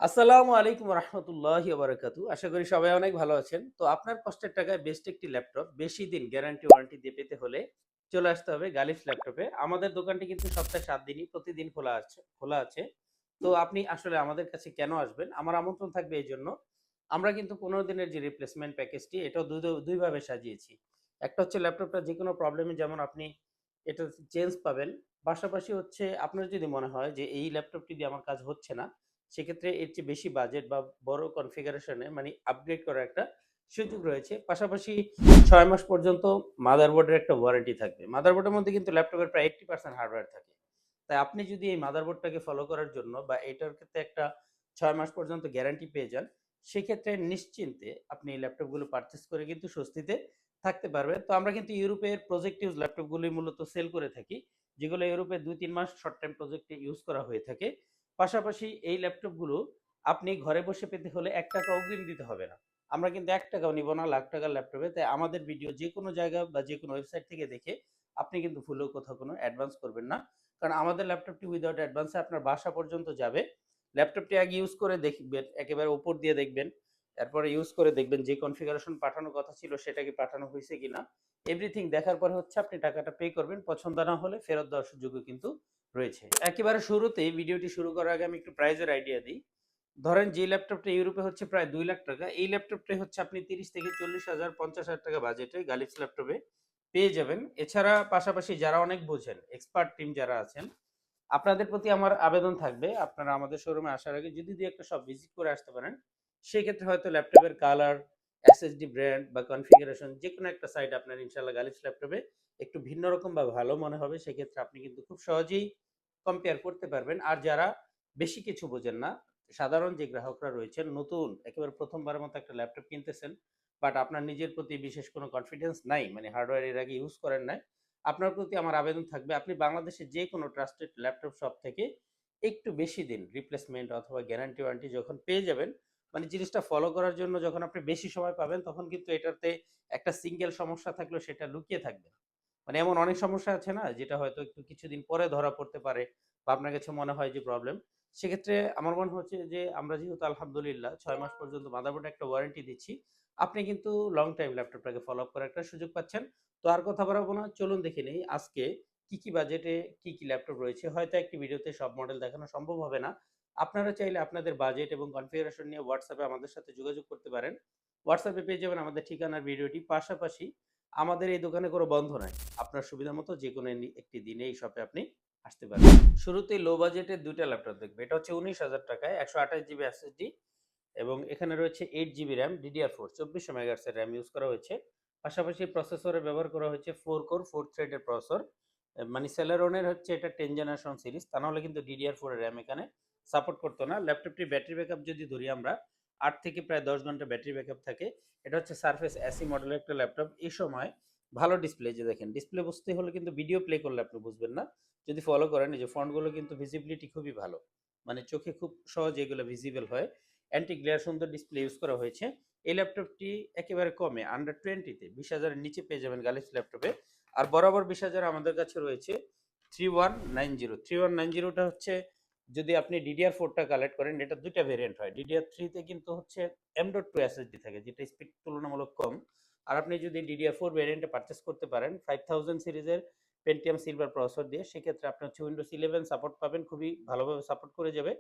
আসসালামু আলাইকুম রহমতুল্লাহি বারাকাতু। আশা করি সবাই অনেক ভালো আছেন। তো আপনার কষ্টের টাকায় বেস্ট একটি ল্যাপটপ বেশি দিন গ্যারান্টি ওয়ারেন্টি দিয়ে পেতে হলে চলে আসতে হবে গালিফ ল্যাপটপে। আমাদের দোকানটি কিন্তু সপ্তাহে ৭ দিনই প্রতিদিন খোলা আছে। তো আপনি আসলে আমাদের কাছে কেন আসবেন? আমার আমন্ত্রণ থাকবে এইজন্য। আমরা কিন্তু ১৫ দিনের যে রিপ্লেসমেন্ট প্যাকেজটি এটাও দুই ভাবে সাজিয়েছি। একটা হচ্ছে ল্যাপটপটা যেকোনো প্রবলেমে যেমন আপনি এটা চেঞ্জ পাবেন। পাশাপাশি হচ্ছে আপনার যদি মনে হয় যে এই ল্যাপটপটি দিয়ে আমার কাজ হচ্ছে না, সেক্ষেত্রে এর চেয়ে বেশি বাজেট বা বড় কনফিগারেশনে মানে আপগ্রেড করার একটা সুযোগ রয়েছে। পাশাপাশি ৬ মাস পর্যন্ত মাদারবোর্ডের একটা ওয়ারেন্টি থাকবে। মাদারবোর্ডের মধ্যে কিন্তু ল্যাপটপের প্রায় 80% হার্ডওয়্যার থাকে। তাই আপনি যদি এই মাদারবোর্ডটাকে ফলো করার জন্য বা এটার ক্ষেত্রে একটা ৬ মাস পর্যন্ত গ্যারান্টি পেয়ে যান, সেক্ষেত্রে নিশ্চিন্তে আপনি এই ল্যাপটপগুলো পারচেজ করে কিন্তু স্বস্তিতে থাকতে পারবেন। তো আমরা কিন্তু ইউরোপের প্রজেক্ট ইউজ ল্যাপটপগুলোই মূলত সেল করে থাকি। যেগুলো ইউরোপে ২-৩ মাস শর্ট টাইম প্রজেক্টে ইউজ করা হয়ে থাকে। পাশাপাশি এই ল্যাপটপগুলো আপনি ঘরে বসে পেতে হলে ৳১ অগ্রিম দিতে হবে না। আমরা কিন্তু ৳১ নিব না লাখ টাকার ল্যাপটপে। তাই আমাদের ভিডিও যেকোনো জায়গা বা যেকোনো ওয়েবসাইট থেকে দেখে আপনি কিন্তু ভুলেও কোথাও কোনো অ্যাডভান্স করবেন না। কারণ আমাদের ল্যাপটপটি উইথআউট অ্যাডভান্সে আপনার বাসা পর্যন্ত যাবে। ল্যাপটপটি আগে ইউজ করে দেখবেন, একেবারে উপর দিয়ে দেখবেন। এরপরে ইউজ করে দেখবেন যে কনফিগারেশন পাঠানোর কথা ছিল সেটা কি পাঠানো হইছে কিনা। এভরিথিং দেখার পরে হচ্ছে আপনি টাকাটা পে করবেন। পছন্দ না হলে ফেরত দেওয়ার সুযোগও কিন্তু রয়েছে। একেবারে শুরুতেই ভিডিওটি শুরু করার আগে আমি একটু প্রাইজের আইডিয়া দিই। ধরেন যে ল্যাপটপটা ইউরোপে হচ্ছে প্রায় ৳২,০০,০০০, এই ল্যাপটপটাই হচ্ছে আপনি ৩০,০০০ থেকে ৪০,০০০ ৳৫০,০০০ বাজেটে গালিফ ল্যাপটপে পেয়ে যাবেন। এছাড়া পাশাপাশি যারা অনেক বোঝেন, এক্সপার্ট টিম যারা আছেন, আপনাদের প্রতি আমার আবেদন থাকবে, আপনারা আমাদের শোরুমে আসার আগে যদি ২-১ টা শপ ভিজিট করে আসতে পারেন, সেক্ষেত্রে হয়তো ল্যাপটপের কালার, এসএসডি ব্র্যান্ড বা কনফিগারেশন যেকোনো একটা সাইড আপনার ইনশাআল্লাহ গালিফ ল্যাপটপে একটু ভিন্ন রকম বা ভালো মনে হবে। সেক্ষেত্রে আপনি কিন্তু খুব সহজেই কম্পেয়ার করতে পারবেন। আর যারা বেশি কিছু বোঝেন না, সাধারণ যে গ্রাহকরা রয়েছেন, নতুন একেবারে ১ম বারের মতো একটা ল্যাপটপ কিনতেছেন, বাট আপনার নিজের প্রতি বিশেষ কোনো কনফিডেন্স নাই, মানে হার্ডওয়্যার এর আগে ইউজ করেন নাই। আপনার প্রতি আমার আবেদন থাকবে আপনি বাংলাদেশের যেকোনো ট্রাস্টেড ল্যাপটপ শপ থেকে একটু বেশি দিন রিপ্লেসমেন্ট অথবা গ্যারান্টি ওয়ারেন্টি যখন পেয়ে যাবেন, মানে জিনিসটা ফলো করার জন্য যখন আপনি বেশি সময় পাবেন, তখন কিন্তু এটাতে একটা সিঙ্গেল সমস্যা থাকলেও সেটা লুকিয়ে থাকবে না। মানে এমন অনেক সমস্যা আছে না যেটা হয়তো একটু কিছুদিন পরে ধরা পড়তে পারে বা আপনার কাছে মনে হয় যে প্রবলেম। সেক্ষেত্রে আমার মনে হচ্ছে যে আমরা যেহেতু আলহামদুলিল্লাহ ৬ মাস পর্যন্ত মাদারবোর্ডে একটা ওয়ারেন্টি দিচ্ছি, আপনি কিন্তু লং টাইম ল্যাপটপটাকে ফলো আপ করার একটা সুযোগ পাচ্ছেন। তো আর কথা বাড়াবো না, চলুন দেখে নেই আজকে কি বাজেটে কি ল্যাপটপ রয়েছে। হয়তো একটি ভিডিওতে সব মডেল দেখানো সম্ভব হবে না। আপনারা চাইলে আপনাদের বাজেট এবং কনফিগারেশন নিয়ে WhatsApp এ আমাদের সাথে যোগাযোগ করতে পারেন। WhatsApp এ পেয়ে যাবেন আমাদের ঠিকানার ভিডিওটি। পাশাপাশি আমাদের এই দোকানে কোনো বন্ধ নাই। আপনার সুবিধা মতো যেকোনো একটি দিনে এই শপে আপনি আসতে পারেন। শুরুতেই লো বাজেটের ২ টা ল্যাপটপ দেখবে। এটা হচ্ছে ৳১৯,০০০ য় ১২৮ জিবি এসএসডি এবং এখানে রয়েছে 8 জিবি RAM DDR4 ২৪০০ মেগাহার্টজ এর RAM ইউজ করা হয়েছে। পাশাপাশি প্রসেসরে ব্যবহার করা হয়েছে 4 কোর 4 থ্রেডের প্রসেসর। মানে Celeron এর হচ্ছে এটা 10 জেনারেশন সিরিজ। তা নাহলে কিন্তু DDR4 এর RAM এখানে সাপোর্ট করত না। ল্যাপটপটির ব্যাটারি ব্যাকআপ যদি ধরি আমরা, ৮ থেকে প্রায় ১০ ঘন্টা ব্যাটারি ব্যাকআপ থাকে। এটা হচ্ছে Surface SE মডেলের একটা ল্যাপটপ। এই সময় ভালো ডিসপ্লে, যে দেখেন ডিসপ্লে বুঝতে হলে কিন্তু ভিডিও প্লে করলে আপনি বুঝবেন না। যদি ফলো করেন এই যে ফন্টগুলো কিন্তু ভিজিবিলিটি খুবই ভালো। মানে চোখে খুব সহজে এগুলো ভিজিবল হয়। অ্যান্টি গ্লেয়ার সুন্দর ডিসপ্লে ইউজ করা হয়েছে। এই ল্যাপটপটি একেবারে কমে আন্ডার 20 তে ২০,০০০ এর নিচে পেয়ে যাবেন গালিফ ল্যাপটপে। আর বরাবর ২০,০০০ আমাদের কাছে রয়েছে 3190। 3190 টা হচ্ছে যদি আপনি DDR4 টা কালেক্ট করেন, এটা ২ টা ভেরিয়েন্ট হয়। DDR3 তে কিন্তু হচ্ছে M.2 এসএসডি থাকে যেটা স্পিড তুলনামূলক কম। আর আপনি যদি DDR4 ভেরিয়েন্টে পারচেজ করতে পারেন 5000 সিরিজের Pentium সিলভার প্রসেসর দিয়ে, সেক্ষেত্রে আপনি হচ্ছে Windows 11 সাপোর্ট পাবেন, খুবই ভালোভাবে সাপোর্ট করে যাবে।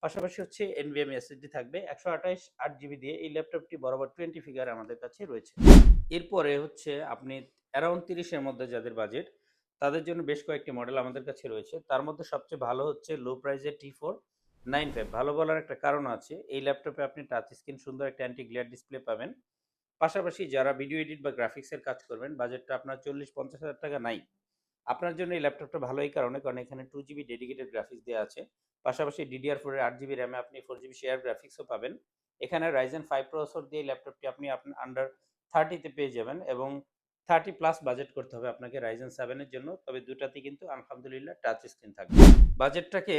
পাশাপাশি হচ্ছে NVMe এসএসডি থাকবে ১২৮ 8জিবি দিয়ে। এই ল্যাপটপটি বরাবর 20 ফিগারে আমাদের কাছে রয়েছে। এরপরে হচ্ছে আপনি অ্যারাউন্ড ৩০ এর মধ্যে যাদের বাজেট, তাদের জন্য বেশ কয়েকটি মডেল আমাদের কাছে রয়েছে। তার মধ্যে সবচেয়ে ভালো হচ্ছে লো প্রাইসের T495। ভালো বলার একটা কারণ আছে। এই ল্যাপটপে আপনি টাচ স্ক্রিন, সুন্দর একটা অ্যান্টি গ্লেয়ার ডিসপ্লে পাবেন। পাশাপাশি যারা ভিডিও এডিট বা গ্রাফিক্স এর কাজ করবেন, বাজেটটা আপনার ৪০-৫০,০০০ টাকা নাই। আপনার জন্য এই ল্যাপটপটা ভালো এই কারণে, কারণ এখানে 2 জিবি ডেডিকেটেড গ্রাফিক্স দেয়া আছে। পাশাপাশি DDR4 এর 8 জিবি RAM এ আপনি 4 জিবি শেয়ার গ্রাফিক্সও পাবেন। এখানে Ryzen 5 প্রসেসর দিয়ে এই ল্যাপটপটি আপনি আন্ডার 30 তে পেয়ে যাবেন এবং 30 প্লাস বাজেট করতে হবে আপনাকে Ryzen 7 এর জন্য। তবে দুটাতেই কিন্তু আলহামদুলিল্লাহ টাচ স্ক্রিন থাকবে। বাজেটটাকে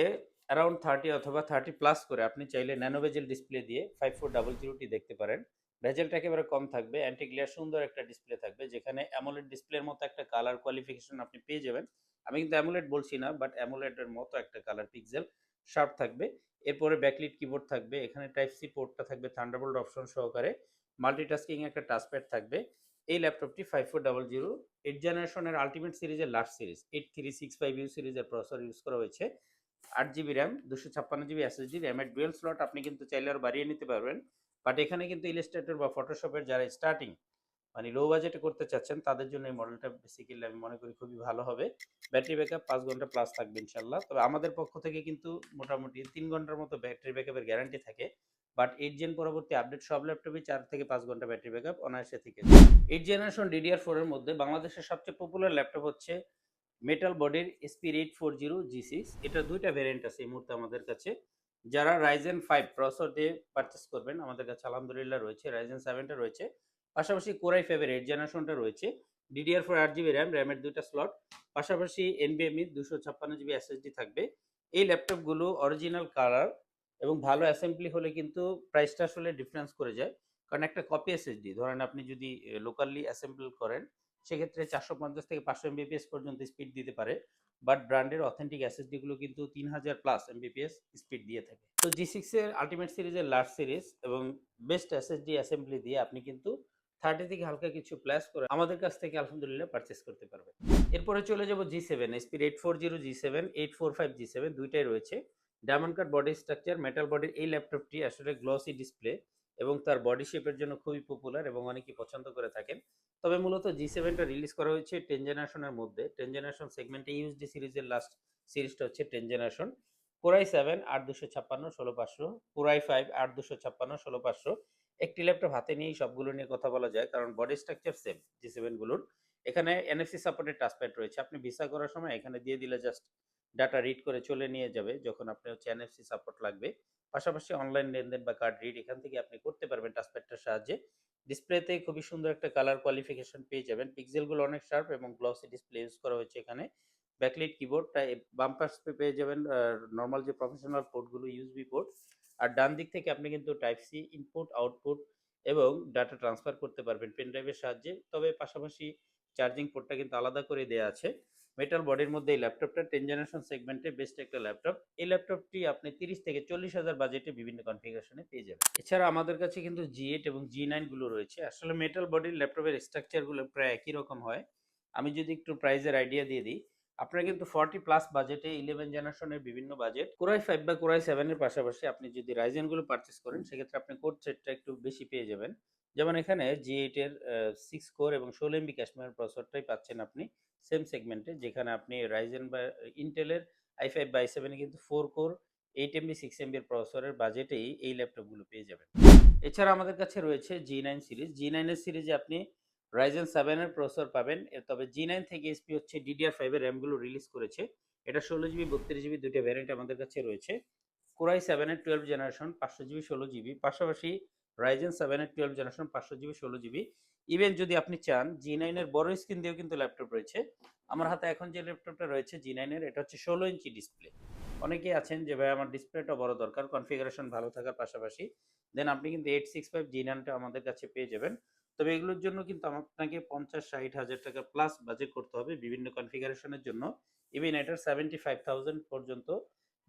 অ্যারাউন্ড 30 অথবা 30 প্লাস করে আপনি চাইলে ন্যানো বেজেল ডিসপ্লে দিয়ে 5400 টি দেখতে পারেন। ভেজেলটা একেবারে কম থাকবে, অ্যান্টি গ্লেয়ার সুন্দর একটা ডিসপ্লে থাকবে যেখানে অ্যামোলেড ডিসপ্লের মতো একটা কালার কোয়ালিফিকেশন আপনি পেয়ে যাবেন। আমি কিন্তু অ্যামোলেড বলছি না, বাট অ্যামোলেড এর মতো একটা কালার পিক্সেল শার্প থাকবে। এরপরে ব্যাকলিট কিবোর্ড থাকবে, এখানে টাইপ সি পোর্টটা থাকবে থান্ডারবোল্ট অপশন সহকারে, মাল্টিটাস্কিং একটা টাচপ্যাড থাকবে। এই ল্যাপটপটি 5400 8 জেনারেশনের আলটিমেট সিরিজের লাস্ট সিরিজ 8365U সিরিজের প্রসেসর ইউজ করা হয়েছে। 8 জিবি র্যাম, 256 জিবি এসএসডি, র্যামের ডুয়েল স্লট, আপনি কিন্তু চাইলে আরো বাড়িয়ে নিতে পারবেন। বাট এখানে কিন্তু ইলাস্ট্রেটর বা ফটোশপের যারা স্টার্টিং মানে লো বাজেটে করতে চাচ্ছেন তাদের জন্য এই মডেলটা বেসিক্যালি আমি মনে করি খুবই ভালো হবে। ব্যাটারি ব্যাকআপ 5 ঘন্টা প্লাস থাকবে ইনশাআল্লাহ। তবে আমাদের পক্ষ থেকে কিন্তু মোটামুটি 3 ঘন্টার মতো ব্যাটারি ব্যাকআপের গ্যারান্টি থাকে। বাট 8 জেন পরবর্তী আপডেট সব ল্যাপটপে 4 থেকে 5 ঘন্টা ব্যাটারি ব্যাকআপ অনায়াসে থেকে যায়। 8 জেনারেশন DDR4 এর মধ্যে বাংলাদেশের সবচেয়ে পপুলার ল্যাপটপ হচ্ছে মেটাল বডির SP840 G6। এটা দুইটা ভেরিয়েন্ট আছে এই মুহূর্তে আমাদের কাছে। যারা Ryzen 5 প্রসেসর দিয়ে পারচেজ করবেন আমাদের কাছে আলহামদুলিল্লাহ রয়েছে, Ryzen 7 টা রয়েছে, পাশাপাশি Core i5 এর 8 জেনারেশনটা রয়েছে, DDR4 8 জিবি র্যাম, র্যামের দুইটা স্লট, পাশাপাশি NVMe 256 জিবি এসএসডি থাকবে। এই ল্যাপটপগুলো অরিজিনাল কালার এবং ভালো অ্যাসেম্বলি হলে কিন্তু প্রাইসটা আসলে ডিফারেন্স করে যায়। কারণ একটা কপি এসএসডি ধরেন আপনি যদি লোকালি অ্যাসেম্বল করেন সেক্ষেত্রে 450 থেকে 500 এমবিপিএস পর্যন্ত স্পিড দিতে পারে। বাট ব্র্যান্ডের অথেন্টিক এসএসডি গুলো কিন্তু 3000 প্লাস এমবিপিএস স্পিড দিয়ে থাকে। তো G6 এর আলটিমেট সিরিজের লাস্ট সিরিজ এবং বেস্ট এসএসডি অ্যাসেম্বলি দিয়ে আপনি কিন্তু 30 থেকে হালকা কিছু প্লাস করে আমাদের কাছ থেকে আলহামদুলিল্লাহ পারচেজ করতে পারবেন। এরপরে চলে যাব G7 SP840 G7 845 G7 দুইটাই রয়েছে। Diamond cut body structure, metal বডির এই ল্যাপটপটি আসলে গ্লসি ডিসপ্লে এবং তার বডি শেপের জন্য খুবই পপুলার এবং অনেকেই পছন্দ করে থাকেন। তবে মূলত G7 টা রিলিজ করা হয়েছে 10 জেনারেশনের মধ্যে। 10 জেনারেশন সেগমেন্টে ইউএসডি সিরিজের লাস্ট সিরিজটা হচ্ছে 10 generation. Core i7 8256 16500, Core i5 8256 16500। একটি ল্যাপটপ হাতে নিয়েই সবগুলো নিয়ে কথা বলা যায় কারণ বডি স্ট্রাকচার সেম G7 গুলোর। এখানে NFC সাপোর্টেড টাচপ্যাড রয়েছে। আপনি ভিসা করার সময় এখানে দিয়ে দিলে জাস্ট ডাটা রিড করে চলে নিয়ে যাবে যখন আপনার হচ্ছে NFC সাপোর্ট লাগবে। পাশাপাশি অনলাইন লেনদেন বা কার্ড রিড এখান থেকে আপনি করতে পারবেন টাচপ্যাডটার সাহায্যে। ডিসপ্লেতে খুবই সুন্দর একটা কালার কোয়ালিফিকেশন পেয়ে যাবেন। পিক্সেলগুলো অনেক শার্প এবং গ্লসি ডিসপ্লে ইউজ করা হয়েছে এখানে। ব্যাকলাইট কিবোর্ডটা বাম পাশে পেয়ে যাবেন নরমাল যে প্রফেশনাল পোর্টগুলো ইউএসবি পোর্ট। আর ডান দিক থেকে আপনি কিন্তু টাইপ সি ইনপুট, আউটপুট এবং ডাটা ট্রান্সফার করতে পারবেন পেন ড্রাইভের সাহায্যে। তবে পাশাপাশি চার্জিং পোর্টটা কিন্তু আলাদা করে দেয়া আছে। মেটাল বডির মধ্যে এই ল্যাপটপটা 10 জেনারেশন সেগমেন্টে বেস্ট একটা ল্যাপটপ। এই ল্যাপটপটি আপনি 30 থেকে 40,000 বাজেটে বিভিন্ন কনফিগারেশনে পেয়ে যাবেন। এছাড়া আমাদের কাছে কিন্তু G8 এবং G9 গুলো রয়েছে। আসলে মেটাল বডির ল্যাপটপের স্ট্রাকচার গুলো প্রায় একই রকম হয়। আমি যদি একটু প্রাইসের আইডিয়া দিয়ে দিই, আপনারা কিন্তু 40 প্লাস বাজেটে 11 জেনারেশনের বিভিন্ন বাজেট Core i5 বা Core i7 এর পাশাপাশি আপনি যদি Ryzen গুলো পারচেজ করেন সেক্ষেত্রে আপনি কোর সেটটা একটু বেশি পেয়ে যাবেন। যেমন এখানে G8 এর 6 কোর এবং 16 এমবি ক্যাশ মেমোরি প্রসেসরটাই পাচ্ছেন আপনি সেম সেগমেন্টে, যেখানে আপনি Ryzen বা Intel এর i5 বা i7 এ কিন্তু 4 কোর 8 এমবি 6 এমবি এর প্রসেসরের বাজেটেই এই ল্যাপটপগুলো পেয়ে যাবেন। এছাড়া আমাদের কাছে রয়েছে G9 সিরিজ। G9 এর সিরিজে আপনি Ryzen 7 এর প্রসেসর পাবেন। তবে G9 থেকে SP হচ্ছে DDR5 এর RAM গুলো রিলিজ করেছে। এটা 16 জিবি 32 জিবি দুইটা ভ্যারিয়েন্ট আমাদের কাছে রয়েছে। Core i7 এর 12 জেনারেশন 500 জিবি 16 জিবি, পাশাপাশি Ryzen 7 এর 12 জেনারেশন 500 জিবি 16 জিবি। ইভেন যদি আপনি চান G9 এর বড় স্ক্রিন দিয়েও কিন্তু ল্যাপটপ রয়েছে। আমার হাতে এখন যে ল্যাপটপটা রয়েছে G9 এর এটা হচ্ছে 16 ইঞ্চি ডিসপ্লে। অনেকেই আছেন যে ভাই আমার ডিসপ্লেটা বড় দরকার কনফিগারেশন ভালো থাকার পাশাপাশি, দেন আপনি কিন্তু 865 G9 টা আমাদের কাছে পেয়ে যাবেন। তবে এগুলোর জন্য কিন্তু আপনাকে 50-60 হাজার টাকা প্লাস বাজেট করতে হবে বিভিন্ন কনফিগারেশনের জন্য। ইভেন এটার 75,000 পর্যন্ত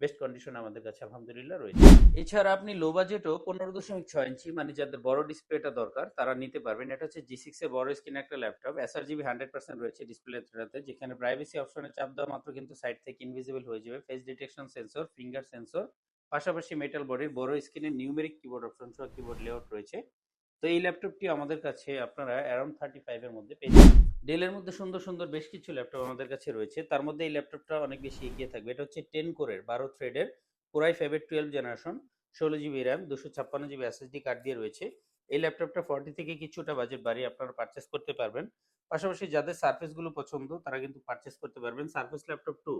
বেস্ট কন্ডিশন আমাদের কাছে আলহামদুলিল্লাহ রয়েছে। এছাড়া আপনি লো বাজেটও 15.6 ইঞ্চি মানে যাদের বড় ডিসপ্লেটা দরকার তারা নিতে পারবেন। এটা হচ্ছে G6 এর বড় স্ক্রিন একটা ল্যাপটপ। sRGB 100% রয়েছে ডিসপ্লেটাতে, যেখানে প্রাইভেসি অপশনে চাপ দেওয়া মাত্র কিন্তু সাইড থেকে ইনভিজিবল হয়ে যাবে। Face detection sensor, finger sensor, পাশাপাশি মেটাল বডির বড় স্ক্রিনে নিউমেরিক কিবোর্ড অপশন সহ কিবোর্ড লেআউট রয়েছে। তো এই ল্যাপটপটি আমাদের কাছে আপনারা অ্যারাউন্ড 35 এর মধ্যে পেয়ে যাবেন। ডেলের মধ্যে সুন্দর সুন্দর বেশ কিছু ল্যাপটপ আমাদের কাছে রয়েছে। তার মধ্যে এই ল্যাপটপটা অনেক বেশি এগিয়ে থাকবে। এটা হচ্ছে 10 কোরের 12 থ্রেডের Core i5 এর 12 generation, 16 GB RAM, 256 GB SSD card দিয়ে রয়েছে। এই ল্যাপটপটা 40 থেকে কিছুটা বাজেট বাড়িয়ে আপনারা পারচেজ করতে পারবেন। পাশাপাশি যাদের সারফেস গুলো পছন্দ তারা কিন্তু পারচেজ করতে পারবেন। সারফেস ল্যাপটপ 2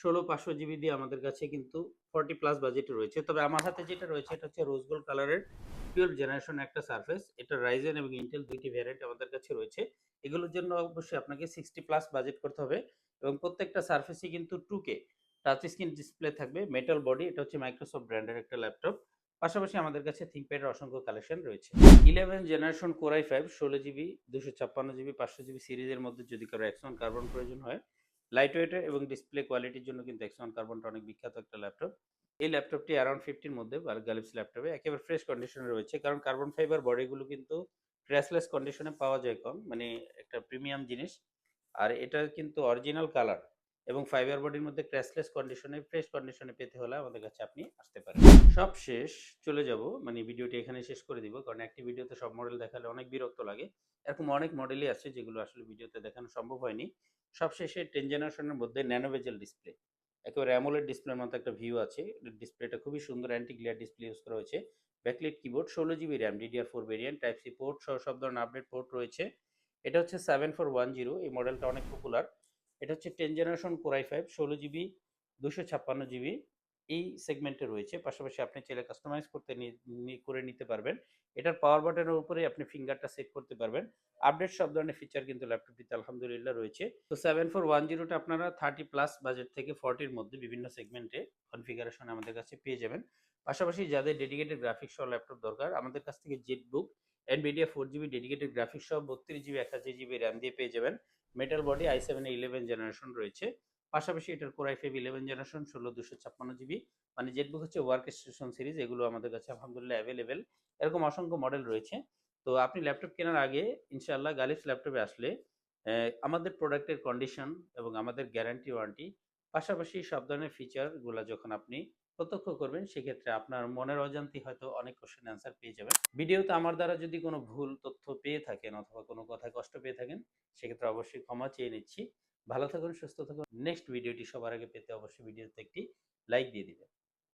16500 জিবি দিয়ে আমাদের কাছে কিন্তু 40 প্লাস বাজেটে রয়েছে। তবে আমার হাতে যেটা রয়েছে এটা হচ্ছে রোজ গোল্ড কালারের 12 জেনারেশন একটা সারফেস। এটা Ryzen এবং Intel দুইটি ভ্যারিয়েন্ট আমাদের কাছে রয়েছে। এগুলোর জন্য অবশ্যই আপনাকে 60 প্লাস বাজেট করতে হবে এবং প্রত্যেকটা সারফেসই কিন্তু 2K টাচ স্ক্রিন ডিসপ্লে থাকবে, মেটাল বডি। এটা হচ্ছে মাইক্রোসফট ব্র্যান্ডের একটা ল্যাপটপ। পাশাপাশি আমাদের কাছে থিংকপ্যাডের অসংখ্য কালেকশন রয়েছে। 11 generation Core i5 16 GB 256 GB 500 GB সিরিজের মধ্যে যদি কারো Axon কার্বন প্রয়োজন হয়, লাইট ওয়েটের এবং ডিসপ্লে কোয়ালিটির জন্য কিন্তু Axon কার্বনটা অনেক বিখ্যাত একটা ল্যাপটপ। এই ল্যাপটপটি অ্যারাউন্ড 50 এর মধ্যে গালিফস ল্যাপটপে একেবারে ফ্রেশ কন্ডিশনে রয়েছে। কারণ কার্বন ফাইবার বডিগুলো কিন্তু ক্র্যাশলেস কন্ডিশনে পাওয়া যায় কম। মানে একটা প্রিমিয়াম জিনিস। আর এটা কিন্তু অরিজিনাল কালার এবং ফাইবার বডির মধ্যে ক্র্যাশলেস কন্ডিশনে ফ্রেশ কন্ডিশনে পেতে হলে আমাদের কাছে আপনি আসতে পারেন। সব শেষ চলে যাব। মানে ভিডিওটি এখানে শেষ করে দিব। কারণ একটি ভিডিওতে সব মডেল দেখালে অনেক বিরক্ত লাগে। এরকম অনেক মডেলই আছে যেগুলো আসলে ভিডিওতে দেখানো সম্ভব হয়নি। সবশেষে 10 জেনারেশনের মধ্যে ন্যানো বেজেল ডিসপ্লে। একেবারে অ্যামোলেড ডিসপ্লের মতো একটা ভিউ আছে। ডিসপ্লেটা খুবই সুন্দর অ্যান্টি গ্লেয়ার ডিসপ্লে ইউজ করা হয়েছে। Backlight keyboard, 16 GB RAM, DDR4 variant, type C port সহ সব ধরনের আপডেট পোর্ট রয়েছে। এটা হচ্ছে 7410, এই মডেলটা অনেক পপুলার। এটা হচ্ছে 10 generation core i5, 16 GB, 256 GB এই সেগমেন্টে রয়েছে। পাশাপাশি আপনি চাইলে কাস্টমাইজ করতে করে নিতে পারবেন। এটার পাওয়ার বাটনের উপরে আপনি ফিঙ্গারটা সেট করতে পারবেন। আপডেট সব ধরনের ফিচার কিন্তু ল্যাপটপটিতে আলহামদুলিল্লাহ রয়েছে। তো 7410টা আপনারা 30 প্লাস বাজেট থেকে 40 এর মধ্যে বিভিন্ন সেগমেন্টে কনফিগারেশন আমাদের কাছে পেয়ে যাবেন। পাশাপাশি যাদের ডেডিকেটেড গ্রাফিক্স সহ ল্যাপটপ দরকার আমাদের কাছ থেকে Jetbook, NVIDIA 4GB dedicated graphics সহ 32GB 128GB RAM দিয়ে পেয়ে যাবেন। মেটাল বডি i7 এর 11 জেনারেশন রয়েছে। পাশাপাশি এটার কোর i5 11 জেনারেশন 16256GB। মানে জেটবুক হচ্ছে ওয়ার্ক স্টেশন সিরিজ, এগুলো আমাদের কাছে আলহামদুলিল্লাহ অ্যাভেলেবেল। এরকম অসংখ্য মডেল রয়েছে। তো আপনি ল্যাপটপ কেনার আগে ইনশাআল্লাহ গালিফ ল্যাপটপে আসলে আমাদের প্রোডাক্টের কন্ডিশন এবং আমাদের গ্যারান্টি ওয়ারেন্টি পাশাপাশি সব ধরনের ফিচারগুলো যখন আপনি প্রত্যক্ষ করবেন সেক্ষেত্রে আপনার মনের অজান্তেই হয়তো অনেক কোশ্চেন অ্যান্সার পেয়ে যাবেন। ভিডিওতে আমার দ্বারা যদি কোনো ভুল তথ্য পেয়ে থাকেন অথবা কোনো কথায় কষ্ট পেয়ে থাকেন সেক্ষেত্রে অবশ্যই ক্ষমা চেয়ে নিচ্ছি। ভালো থাকুন, সুস্থ থাকুন। নেক্সট ভিডিওটি সবার আগে পেতে অবশ্যই ভিডিওতে একটি লাইক দিয়ে দিবেন।